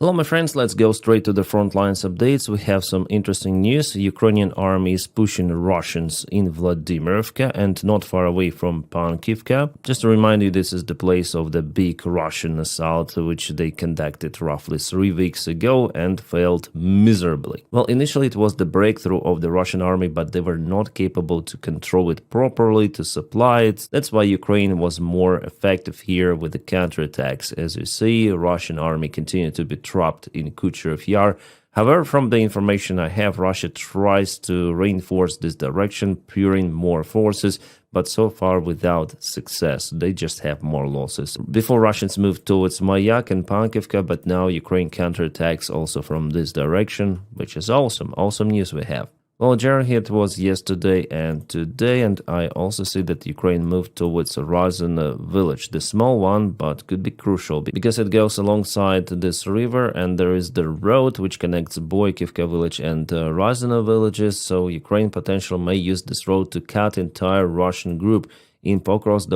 Hello my friends, let's go straight to the front lines updates. We have some interesting news. Ukrainian army is pushing Russians in Vladimirovka and not far away from Pankivka. Just to remind you, this is the place of the big Russian assault which they conducted roughly 3 weeks ago and failed miserably. Well, initially it was the breakthrough of the Russian army, but they were not capable to control it properly, to supply it. That's why Ukraine was more effective here with the counterattacks. As you see, Russian army continued to be trapped in Kucherov Yar. However, from the information I have, Russia tries to reinforce this direction, pouring more forces, but so far without success. They just have more losses. Before, Russians moved towards Mayak and Pankivka, but now Ukraine counterattacks also from this direction, which is awesome. Awesome news we have. Well, generally it was yesterday and today, and I also see that Ukraine moved towards Ruzzians village, the small one, but could be crucial because it goes alongside this river, and there is the road which connects Boykivka village and Ruzzians villages, so Ukraine potentially may use this road to cut entire Russian group in Pokrovsk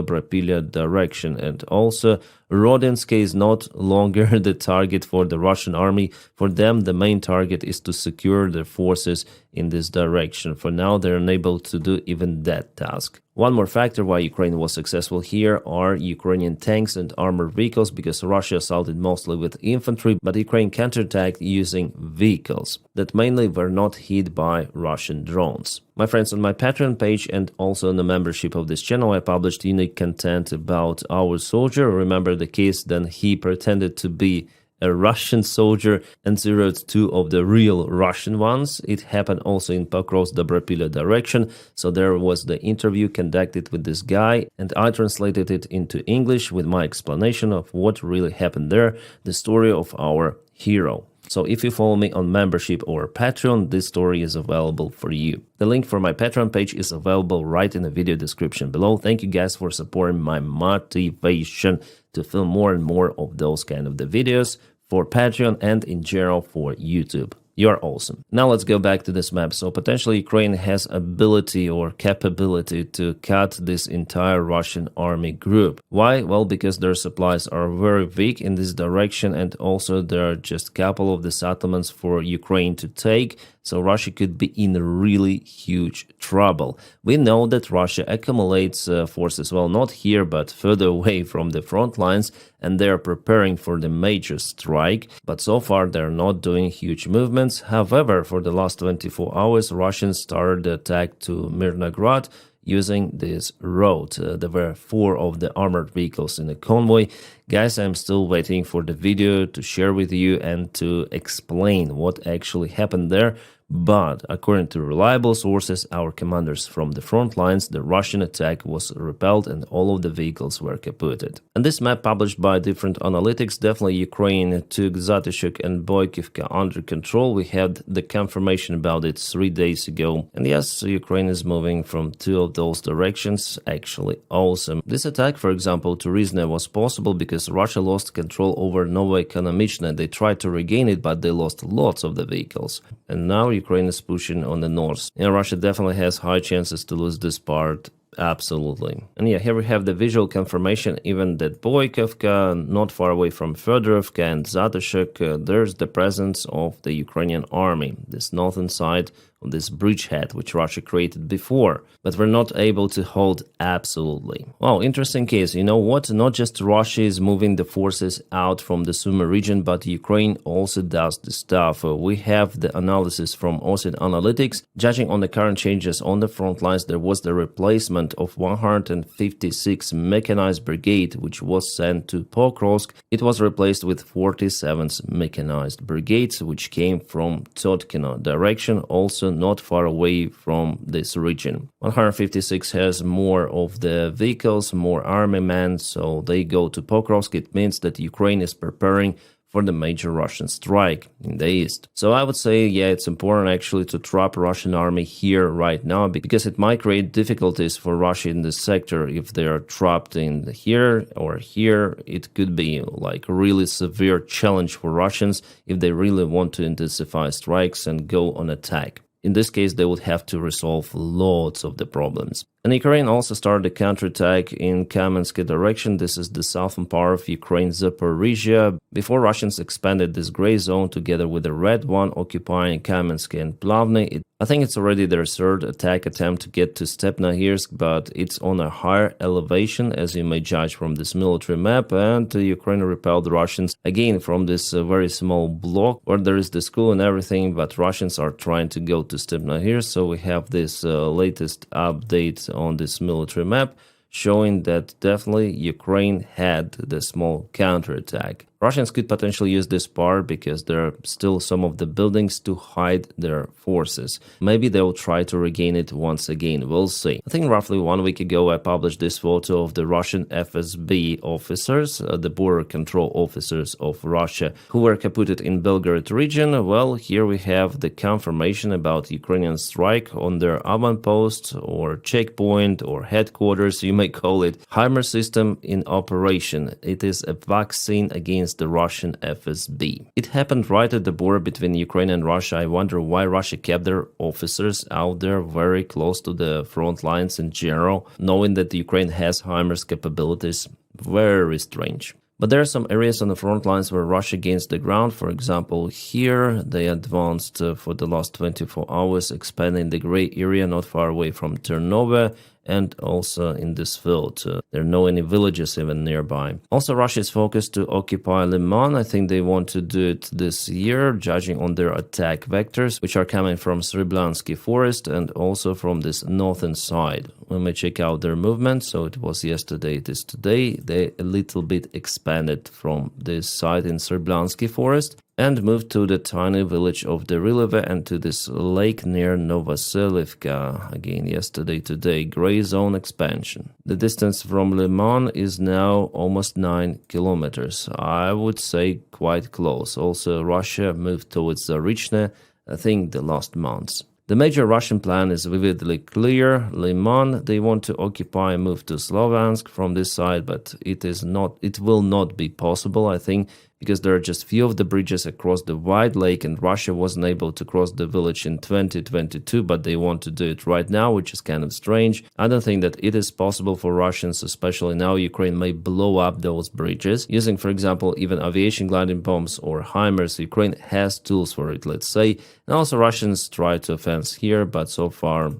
direction. And also, Ruzziansk is not longer the target for the Russian army. For them, the main target is to secure their forces in this direction. For now, they're unable to do even that task. One more factor why Ukraine was successful here are Ukrainian tanks and armored vehicles, because Russia assaulted mostly with infantry, but Ukraine counterattacked using vehicles that mainly were not hit by Russian drones. My friends, on my Patreon page and also on the membership of this channel, I published unique content about our soldier. Remember the case then he pretended to be a Russian soldier and zeroed 2 of the real Russian ones. It happened also in Pokrovsk direction. So there was the interview conducted with this guy, and I translated it into English with my explanation of what really happened there, the story of our hero. So if you follow me on membership or Patreon, this story is available for you. The link for my Patreon page is available right in the video description below. Thank you guys for supporting my motivation to film more and more of those kind of the videos for Patreon and in general for YouTube. You're awesome. Now let's go back to this map. So potentially Ukraine has ability or capability to cut this entire Russian army group. Why? Well, because their supplies are very weak in this direction, and also there are just a couple of the settlements for Ukraine to take. So Russia could be in really huge trouble. We know that Russia accumulates forces, well, not here, but further away from the front lines, and they are preparing for the major strike. But so far, they're not doing huge movements. However, for the last 24 hours, Russians started the attack to Mirnograd using this road. There were 4 of the armored vehicles in the convoy. Guys, I'm still waiting for the video to share with you and to explain what actually happened there. But according to reliable sources, our commanders from the front lines, the Russian attack was repelled and all of the vehicles were kaputted. And this map published by different analytics, definitely Ukraine took Zatishuk and Boykivka under control. We had the confirmation about it 3 days ago. And yes, Ukraine is moving from 2 of those directions. Actually awesome. This attack, for example, to Rizne was possible because Russia lost control over Novoekonomichne. They tried to regain it, but they lost lots of the vehicles. And now Ukraine is pushing on the north. And Russia definitely has high chances to lose this part. Absolutely. And yeah, here we have the visual confirmation even that Boykivka, not far away from Fedorovka and Zatishuk, there's the presence of the Ukrainian army, this northern side of this bridgehead which Russia created before, but we're not able to hold absolutely. Wow, interesting case. You know what? Not just Russia is moving the forces out from the Sumy region, but Ukraine also does the stuff. We have the analysis from OSINT Analytics. Judging on the current changes on the front lines, there was the replacement of 156 mechanized brigade, which was sent to Pokrovsk. It was replaced with 47th mechanized brigades, which came from Totkino direction, also not far away from this region. 156 has more of the vehicles, more army men, so they go to Pokrovsk. It means that Ukraine is preparing for the major Russian strike in the east. So I would say, yeah, it's important actually to trap Russian army here right now, because it might create difficulties for Russia in this sector. If they are trapped in here or here, it could be like a really severe challenge for Russians if they really want to intensify strikes and go on attack. In this case, they would have to resolve lots of the problems. And Ukraine also started a counterattack in Kamensk direction. This is the southern part of Ukraine, Zaporizhia, before Russians expanded this gray zone together with the red one occupying Kamensk and Plavny. I think it's already their third attack attempt to get to Stepnogorsk, but it's on a higher elevation, as you may judge from this military map, and Ukraine repelled the Russians again from this very small block where there is the school and everything, but Russians are trying to go to Stepnogorsk. So we have this latest update on this military map showing that definitely Ukraine had the small counterattack. Russians could potentially use this part because there are still some of the buildings to hide their forces. Maybe they will try to regain it once again, we'll see. I think roughly 1 week ago I published this photo of the Russian FSB officers, the border control officers of Russia, who were caputed in Belgorod region. Well, here we have the confirmation about Ukrainian strike on their avant-post or checkpoint or headquarters, you may call it. HIMARS system in operation. It is a vaccine against the Russian FSB. It happened right at the border between Ukraine and Russia. I wonder why Russia kept their officers out there very close to the front lines in general, knowing that Ukraine has HIMARS capabilities. Very strange. But there are some areas on the front lines where Russia gains the ground. For example, here they advanced for the last 24 hours, expanding the gray area not far away from Ternova, and also in this field. There are no any villages even nearby. Also, Russia is focused to occupy Liman. I think they want to do it this year, judging on their attack vectors, which are coming from Sloviansk forest and also from this northern side. When we check out their movement, so it was yesterday, it is today, they a little bit expanded from this side in Sloviansk forest and moved to the tiny village of Derilove and to this lake near Novoselivka. Again, yesterday, today, gray zone expansion. The distance from Liman is now almost 9 kilometers. I would say quite close. Also, Russia moved towards Zarichne, I think the last months. The major Russian plan is vividly clear. Liman, they want to occupy and move to Sloviansk from this side, but it will not be possible, I think, because there are just few of the bridges across the wide lake, and Russia wasn't able to cross the village in 2022, but they want to do it right now, which is kind of strange. I don't think that it is possible for Russians, especially now Ukraine may blow up those bridges, using, for example, even aviation gliding bombs or HIMARS. Ukraine has tools for it, let's say. And also Russians try to offense here, but so far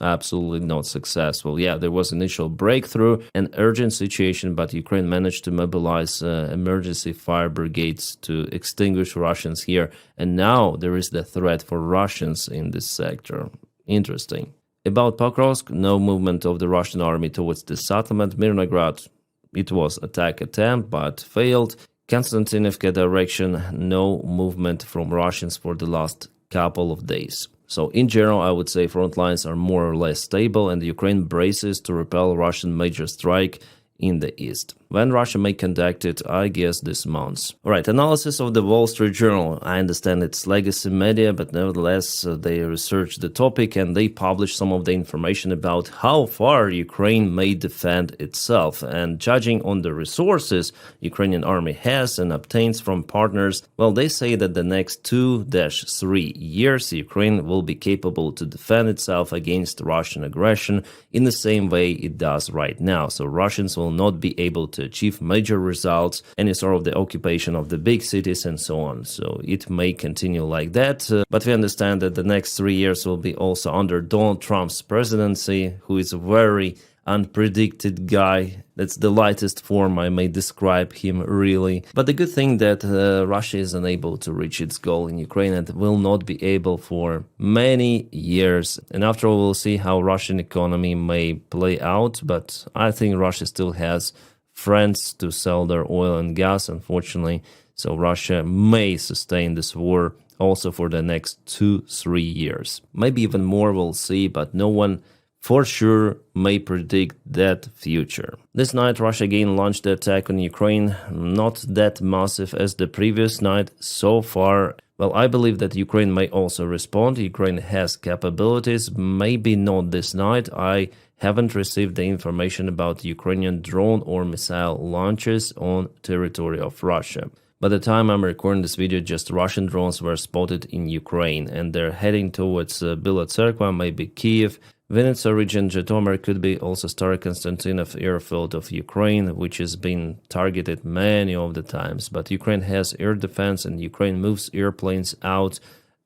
absolutely not successful. Yeah, there was initial breakthrough, an urgent situation, but Ukraine managed to mobilize emergency fire brigades to extinguish Russians here. And now there is the threat for Russians in this sector. Interesting. About Pokrovsk, no movement of the Russian army towards the settlement. Mirnograd, it was attack attempt, but failed. Konstantinovka direction, no movement from Russians for the last couple of days. So in general, I would say front lines are more or less stable and Ukraine braces to repel Russian major strike in the east. When Russia may conduct it, I guess this month. Alright, analysis of the Wall Street Journal. I understand it's legacy media, but nevertheless, they researched the topic and they published some of the information about how far Ukraine may defend itself. And judging on the resources Ukrainian army has and obtains from partners, well, they say that the next 2-3 years, Ukraine will be capable to defend itself against Russian aggression in the same way it does right now. So Russians will not be able to achieve major results, any sort of the occupation of the big cities and so on. So it may continue like that, but we understand that the next 3 years will be also under Donald Trump's presidency, who is a very unpredicted guy. That's the lightest form I may describe him, really. But the good thing that Russia is unable to reach its goal in Ukraine and will not be able for many years. And after all, we'll see how Russian economy may play out. But I think Russia still has friends to sell their oil and gas, unfortunately. So Russia may sustain this war also for the next 2-3 years. Maybe even more, we'll see, but no one for sure may predict that future. This night, Russia again launched the attack on Ukraine, not that massive as the previous night so far. Well, I believe that Ukraine may also respond. Ukraine has capabilities, maybe not this night. I haven't received the information about Ukrainian drone or missile launches on territory of Russia. By the time I'm recording this video, just Russian drones were spotted in Ukraine, and they're heading towards Bila Tserkva, maybe Kiev, Vinnytsia region, Zhytomyr, could be also Starokonstantinov airfield of Ukraine, which has been targeted many of the times. But Ukraine has air defense, and Ukraine moves airplanes out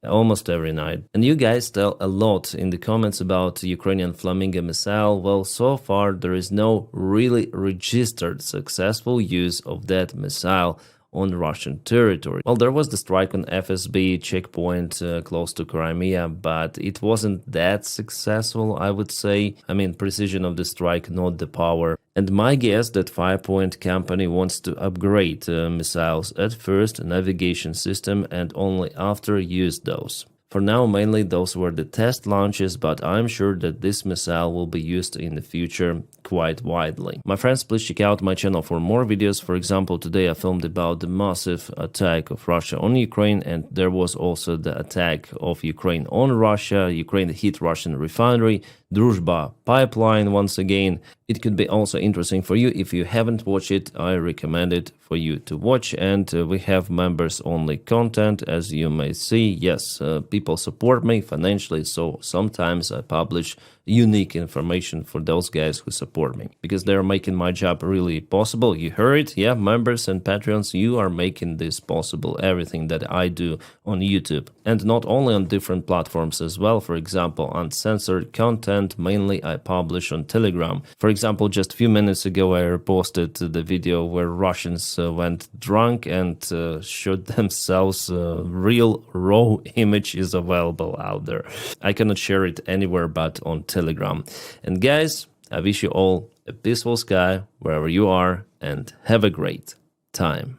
almost every night. And you guys tell a lot in the comments about Ukrainian Flamingo missile. Well, so far there is no really registered successful use of that missile on Russian territory. Well, there was the strike on FSB checkpoint close to Crimea, but it wasn't that successful, I would say. I mean, precision of the strike, not the power. And my guess that 5-Point company wants to upgrade missiles at first, navigation system, and only after use those. For now, mainly those were the test launches, but I'm sure that this missile will be used in the future quite widely. My friends, please check out my channel for more videos. For example, today I filmed about the massive attack of Russia on Ukraine, and there was also the attack of Ukraine on Russia. Ukraine hit Russian refinery, Druzhba pipeline once again. It could be also interesting for you. If you haven't watched it, I recommend it for you to watch. And we have members only content, as you may see. Yes, people support me financially, so sometimes I publish unique information for those guys who support me, because they're making my job really possible. You heard it, yeah, members and Patreons, you are making this possible, everything that I do on YouTube. And not only on different platforms as well. For example, uncensored content, mainly I publish on Telegram. For example, just a few minutes ago I reposted the video where Russians went drunk and shot themselves. Real raw image is available out there. I cannot share it anywhere but on Telegram. And guys, I wish you all a peaceful sky wherever you are, and have a great time.